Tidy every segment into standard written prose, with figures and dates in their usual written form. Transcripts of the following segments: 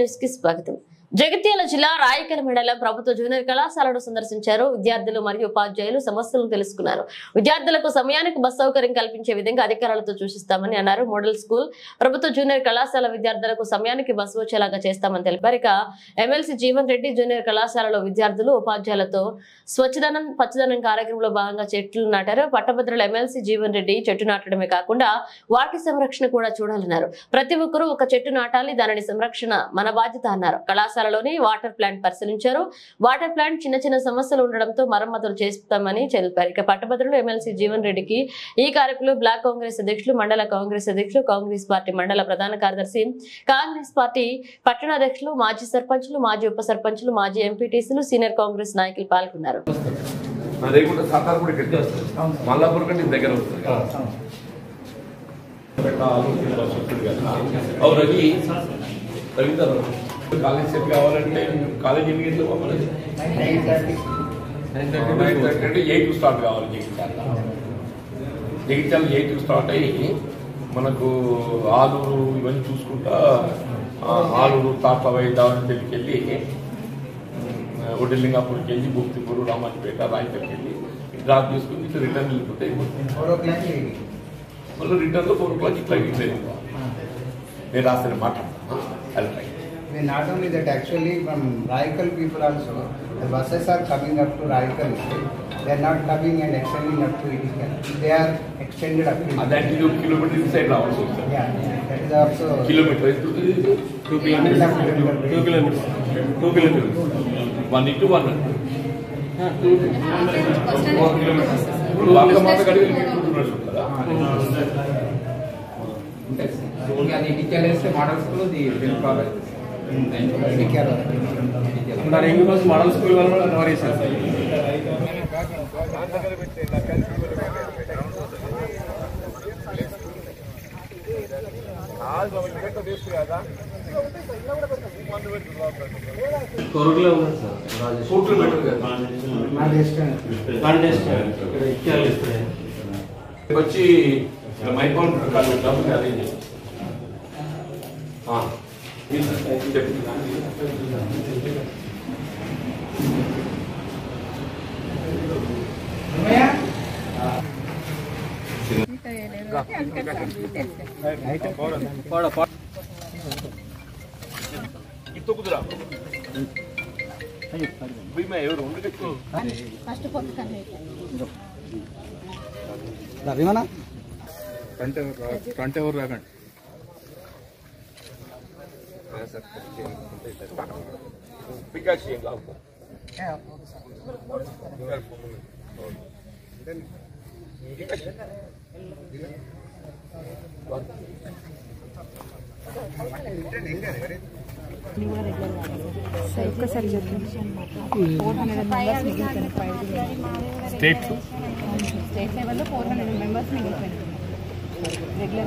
News కి స్వాగతం. జగిత్యాల జిల్లా రాయకల్ మండలం ప్రభుత్వ జూనియర్ కళాశాలను సందర్శించారు. విద్యార్థులు మరియు ఉపాధ్యాయులు సమస్యలను తెలుసుకున్నారు. విద్యార్థులకు సమయానికి బస్ సౌకర్యం కల్పించే విధంగా అధికారులతో సూచిస్తామని అన్నారు. మోడల్ స్కూల్ ప్రభుత్వ జూనియర్ కళాశాల విద్యార్థులకు సమయానికి బస్సు వచ్చేలాగా చేస్తామని తెలిపారు. ఇక ఎమ్మెల్సీ జీవన్ రెడ్డి జూనియర్ కళాశాలలో విద్యార్థులు ఉపాధ్యాయులతో స్వచ్ఛదనం పచ్చదనం కార్యక్రమంలో భాగంగా చెట్లు నాటారు. పట్టభద్రుల ఎమ్మెల్సీ జీవన్ రెడ్డి చెట్టు నాటడమే కాకుండా వాటి సంరక్షణ కూడా చూడాలన్నారు. ప్రతి ఒక్కరూ ఒక చెట్టు నాటాలి, దానిని సంరక్షణ మన బాధ్యత అన్నారు. కళాశాలలోని వాటర్ ప్లాంట్ పరిశీలించారు. వాటర్ ప్లాంట్ చిన్న చిన్న సమస్యలు ఉండడంతో మరమ్మతులు చేస్తామని తెలిపారు. ఇక పట్టభద్రులు ఎమ్మెల్సీ జీవన్ రెడ్డికి ఈ కార్యక్రమంలో బ్లాక్ కాంగ్రెస్ అధ్యక్షులు, మండల కాంగ్రెస్ అధ్యక్షులు, కాంగ్రెస్ పార్టీ మండల ప్రధాన కార్యదర్శి, కాంగ్రెస్ పార్టీ పట్టణ అధ్యక్షులు, మాజీ సర్పంచులు, మాజీ ఉప సర్పంచులు, మాజీ ఎంపీటీసీలు, సీనియర్ కాంగ్రెస్ నాయకులు పాల్గొన్నారు. కాలేజ్ సెట్ కావాలంటే కాలేజ్ ఎన్ని గంటలు పోవాలి? 8 స్టార్ట్ కావాలి. జగిత్యాల 8 స్టార్ట్ అయ్యి మనకు ఆలూరు ఇవన్నీ చూసుకుంటా ఆలూరు తాట్లవై దావణగిరికి వెళ్ళి ఒడ్డెల్లింగాపూర్కి వెళ్ళి భూక్తిపూరు, రామాజపేట, రాయపేటకి వెళ్ళి డ్రాప్ చేసుకుని ఇట్లా రిటర్న్ వెళ్ళిపోతే మళ్ళీ రిటర్న్లో 4 o'clock ఇట్లా నేను రాసిన మాట్లాడతాను. అది not only that, actually from Raikal people also, the buses are coming up to Raikal. They are not coming and extending up to Idikal. They are extended up to that kilometer inside also. Yeah, that is also kilometer. 2 kilometers. 2 kilometers. 2 kilometers. 1 into 1. 4 kilometers. Walk మాట కడిగి metre కదా. అది Idikal is model school, the Bill College. Model school వాళ్ళు cover చేశారు. కోరుకులో ఉన్నారు sir. వచ్చి మైకౌన్ డబ్బులు arrange కుదురా ఎవరు ఫ్రంట్ ఎవరు రాకండి. Because she love. State level 400 members regular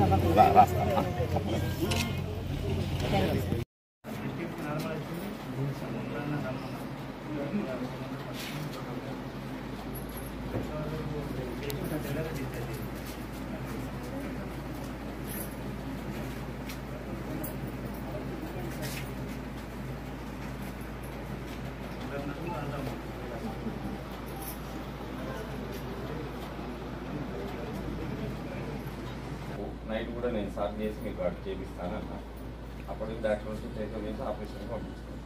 night కూడా నేను సార్ చేసి మీకు అటు చేపిస్తాను అన్న. అప్పటికి డాక్టర్ వచ్చి టేకప్ చేసి ఆపరేషన్కి పంపిస్తాను.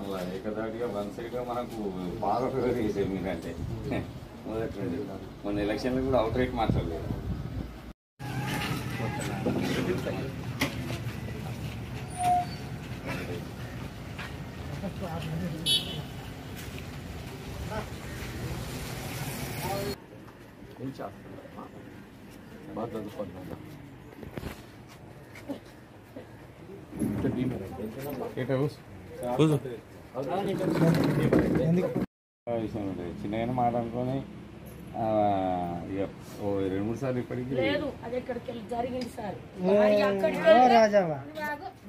అలా ఏకదాటిగా 1 సైడ్గా మనకు బాగా ఫేవర్ చేసేది మీరంటే మొదటి నుండి. మొన్న ఎలక్షన్లో కూడా అవుట్ రైట్ మాట్లాడలేదు. చిన్నగా మాట్లాడుకొని 2-3 సార్లు ఇప్పటికీ లేదు. అది ఎక్కడికి వెళ్ళి జరిగింది సార్.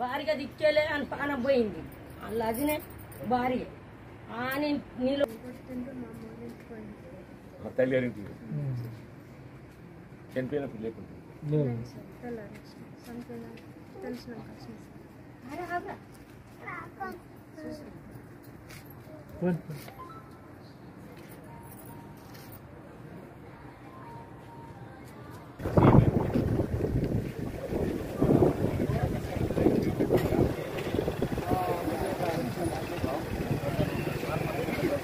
భారీగా దిక్కేలే అని పానం పోయింది. అలా అదినే భారీ అని నీళ్ళు మా తల్లి గారి ఇంటికి చనిపోయినప్పుడు లేకుండా తెలిసిన